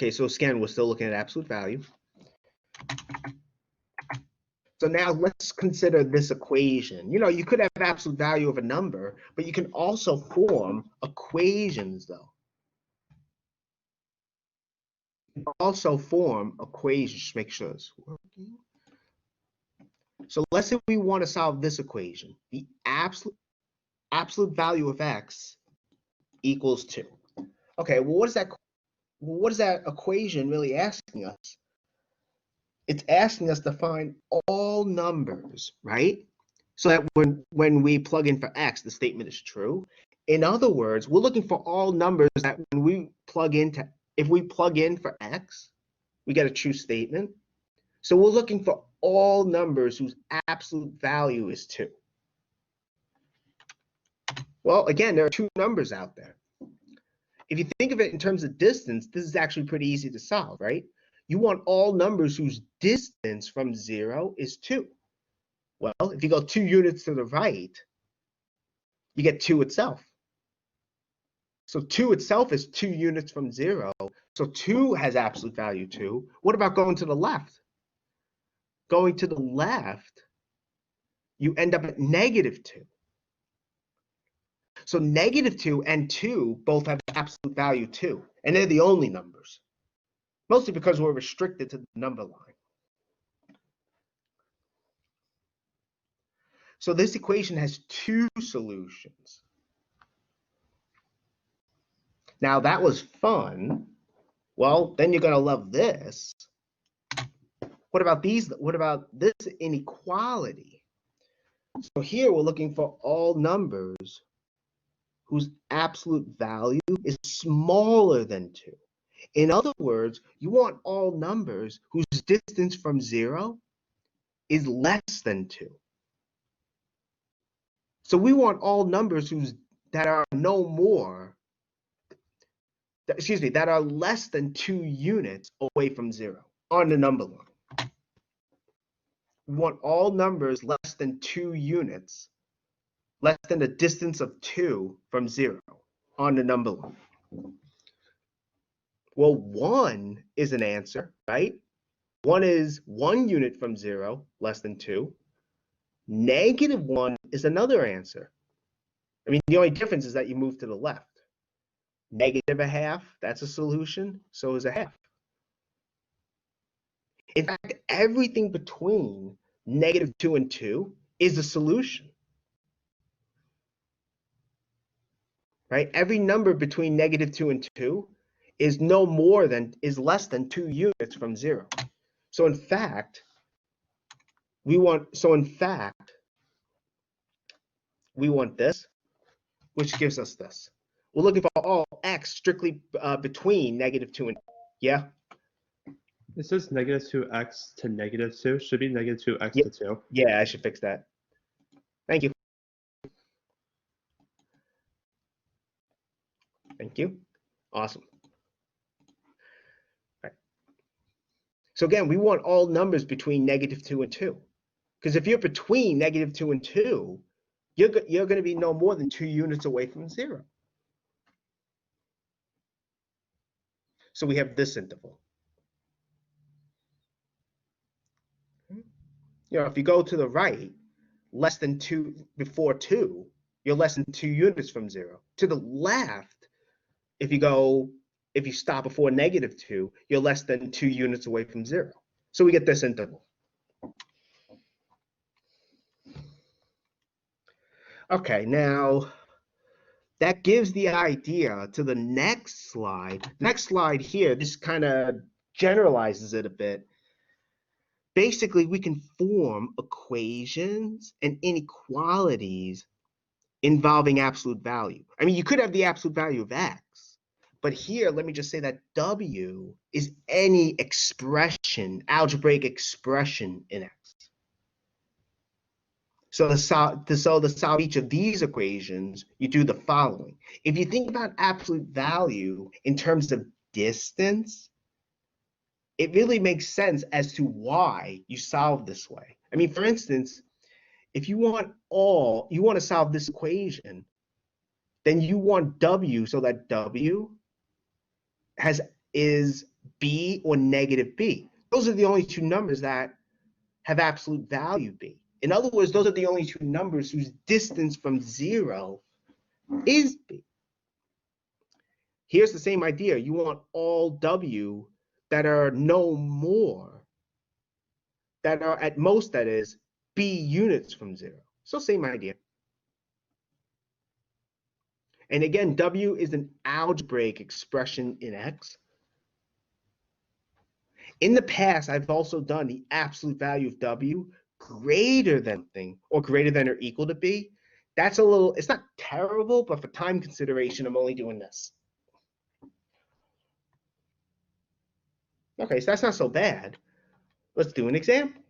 Okay, so again, we're still looking at absolute value. So now let's consider this equation. You know, you could have absolute value of a number, but you can also form equations, though. You can also form equations. Just make sure it's working. So let's say we want to solve this equation. The absolute value of x equals 2. Okay, well, what is that equation really asking us? It's asking us to find all numbers, right? So that when we plug in for x, the statement is true. In other words, we're looking for all numbers that when we plug into, if we plug in for x, we get a true statement. So we're looking for all numbers whose absolute value is 2. Well, again, there are 2 numbers out there. If you think of it in terms of distance, this is actually pretty easy to solve, right? You want all numbers whose distance from 0 is 2. Well, if you go 2 units to the right, you get 2 itself. So 2 itself is 2 units from 0. So 2 has absolute value 2. What about going to the left? Going to the left, you end up at -2. So -2 and 2 both have absolute value 2, and they're the only numbers, mostly because we're restricted to the number line. So this equation has 2 solutions. Now that was fun. Well, then you're going to love this. What about these? What about this inequality? So here we're looking for all numbers whose absolute value is smaller than 2. In other words, you want all numbers whose distance from 0 is less than 2. So we want all numbers that are that are less than 2 units away from 0 on the number line. We want all numbers less than 2 units, less than a distance of 2 from 0 on the number line. Well, 1 is an answer, right? 1 is 1 unit from 0, less than 2. -1 is another answer. I mean, the only difference is that you move to the left. -1/2, that's a solution. So is 1/2. In fact, everything between -2 and 2 is a solution. Right? Every number between -2 and 2 is less than 2 units from 0. So in fact, we want this, which gives us this. We're looking for all x strictly between -2 and yeah. It says -2x to -2. Should be -2x to 2. Yeah, I should fix that. Thank you. Thank you. Awesome. Right. So again, we want all numbers between -2 and 2. Because if you're between -2 and 2, you're going to be no more than 2 units away from 0. So we have this interval. You know, if you go to the right, less than 2 before 2, you're less than 2 units from 0. To the left, if you stop before -2, you're less than 2 units away from 0. So we get this interval. Okay, now that gives the idea to the next slide. Next slide here, this kind of generalizes it a bit. Basically, we can form equations and inequalities involving absolute value. I mean, you could have the absolute value of x, but here, let me just say that w is any expression, algebraic expression in x. So to solve each of these equations, you do the following. If you think about absolute value in terms of distance, it really makes sense as to why you solve this way. I mean, for instance, if you want to solve this equation, then you want w so that w is b or negative b. Those are the only two numbers that have absolute value b. In other words, those are the only two numbers whose distance from 0 is b. Here's the same idea. You want all w that are no more, that are at most, that is, b units from 0. So same idea. And again, w is an algebraic expression in x. In the past, I've also done the absolute value of w greater than something, or greater than or equal to b. That's a little, it's not terrible, but for time consideration, I'm only doing this. Okay, so that's not so bad. Let's do an example.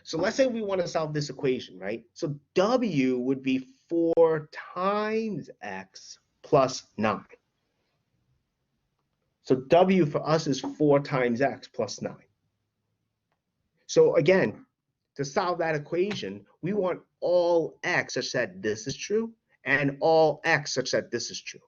So let's say we want to solve this equation, right? So w would be 4 times x plus 9. So w for us is 4 times x plus 9. So again, to solve that equation, we want all x such that this is true, and all x such that this is true.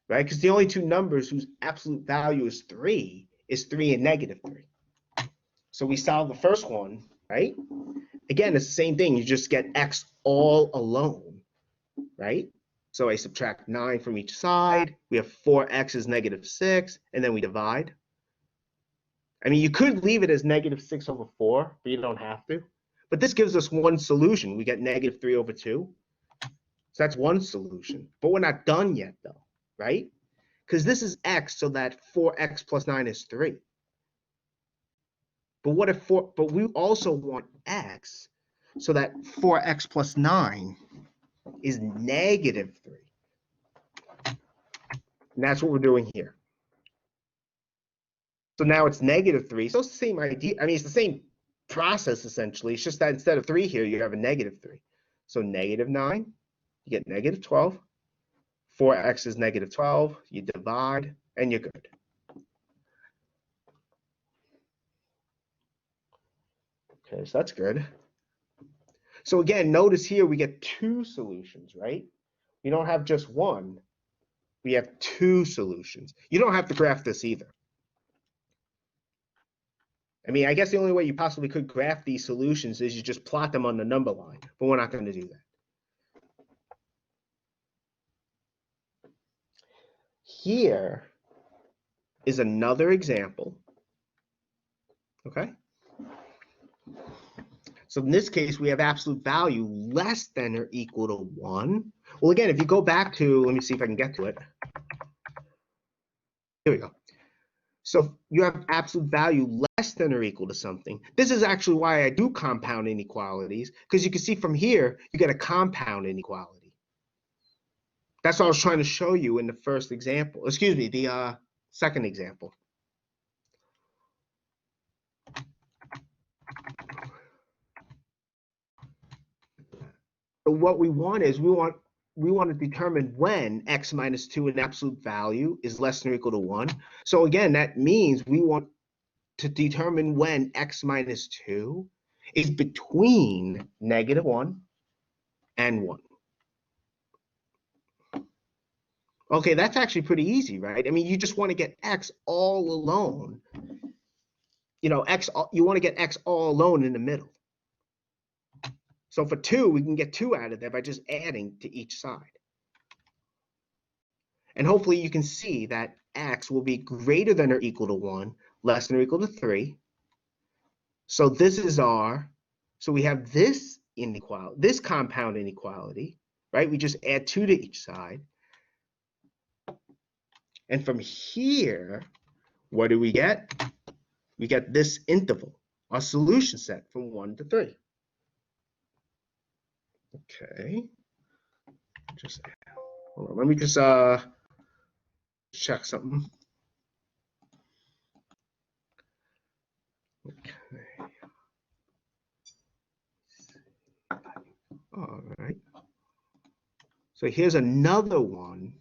Right? Because the only two numbers whose absolute value is 3 and negative 3. So we solve the first one, right? Again, it's the same thing. You just get x all alone, right? So I subtract 9 from each side. We have 4x is negative 6, and then we divide. I mean, you could leave it as negative 6 over 4, but you don't have to. But this gives us one solution. We get negative 3 over 2. So that's one solution. But we're not done yet, though, right? Because this is x, so that 4x plus 9 is 3. But what if but we also want x, so that 4x plus 9 is negative 3. And that's what we're doing here. So now it's negative 3. So it's the same idea. I mean, it's the same process, essentially. It's just that instead of 3 here, you have a negative 3. So negative 9, you get negative 12. 4x is negative 12. You divide, and you're good. Okay, so that's good. So again, notice here we get two solutions, right? We don't have just one. We have two solutions. You don't have to graph this either. I mean, I guess the only way you possibly could graph these solutions is you just plot them on the number line, but we're not going to do that. Here is another example, okay? So in this case, we have absolute value less than or equal to 1. Well, again, if you go back to, let me see if I can get to it. Here we go. So you have absolute value less than or equal to something. This is actually why I do compound inequalities, because you can see from here, you get a compound inequality. That's what I was trying to show you in the first example. Excuse me, the second example. So what we want is we want to determine when x minus 2 in absolute value is less than or equal to 1. So again, that means we want to determine when x minus 2 is between negative 1 and 1. Okay, that's actually pretty easy, right? I mean, you just want to get x all alone. You know, you want to get x all alone in the middle. So for 2, we can get 2 out of there by just adding to each side. And hopefully you can see that x will be greater than or equal to 1, less than or equal to 3. So this is so we have this inequality, this compound inequality, right? We just add 2 to each side. And from here, what do we get? We get this interval, our solution set from 1 to 3. Okay. Just hold on. Let me just check something. Okay. All right. So here's another one.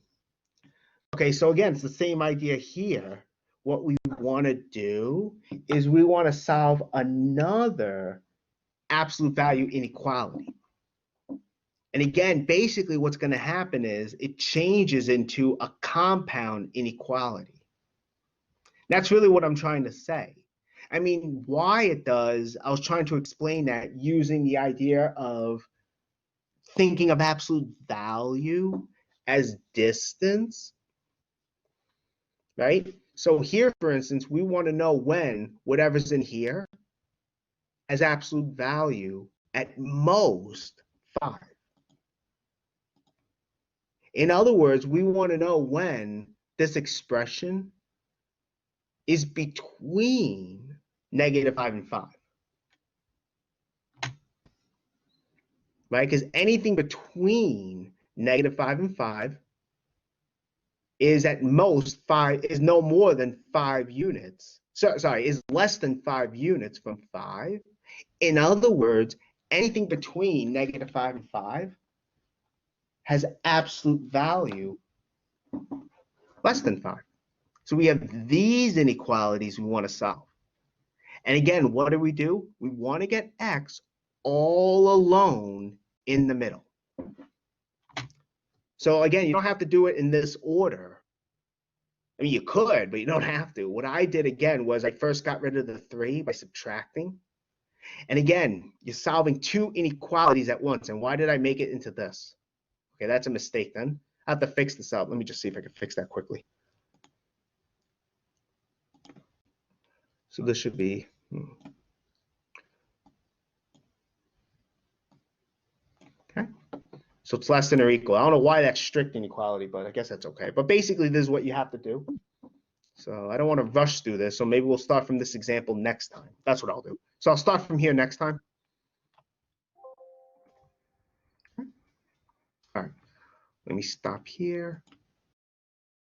Okay, so again, it's the same idea here. What we want to do is we want to solve another absolute value inequality. And again, basically what's going to happen is it changes into a compound inequality. That's really what I'm trying to say. I mean, why it does, I was trying to explain that using the idea of thinking of absolute value as distance, right? So here, for instance, we want to know when whatever's in here has absolute value at most 5. In other words, we want to know when this expression is between -5 and 5. Right? Because anything between -5 and 5 is at most 5, is no more than 5 units. Sorry, is less than 5 units from 5. In other words, anything between -5 and 5 has absolute value less than 5. So we have these inequalities we want to solve. And again, what do? We want to get x all alone in the middle. So again, you don't have to do it in this order. I mean, you could, but you don't have to. What I did again was I first got rid of the 3 by subtracting. And again, you're solving 2 inequalities at once. And why did I make it into this? Okay, that's a mistake then. I have to fix this out. Let me just see if I can fix that quickly. So this should be, okay. So it's less than or equal. I don't know why that's strict inequality, but I guess that's okay. But basically, this is what you have to do. So I don't want to rush through this. So maybe we'll start from this example next time. That's what I'll do. So I'll start from here next time. All right. Let me stop here.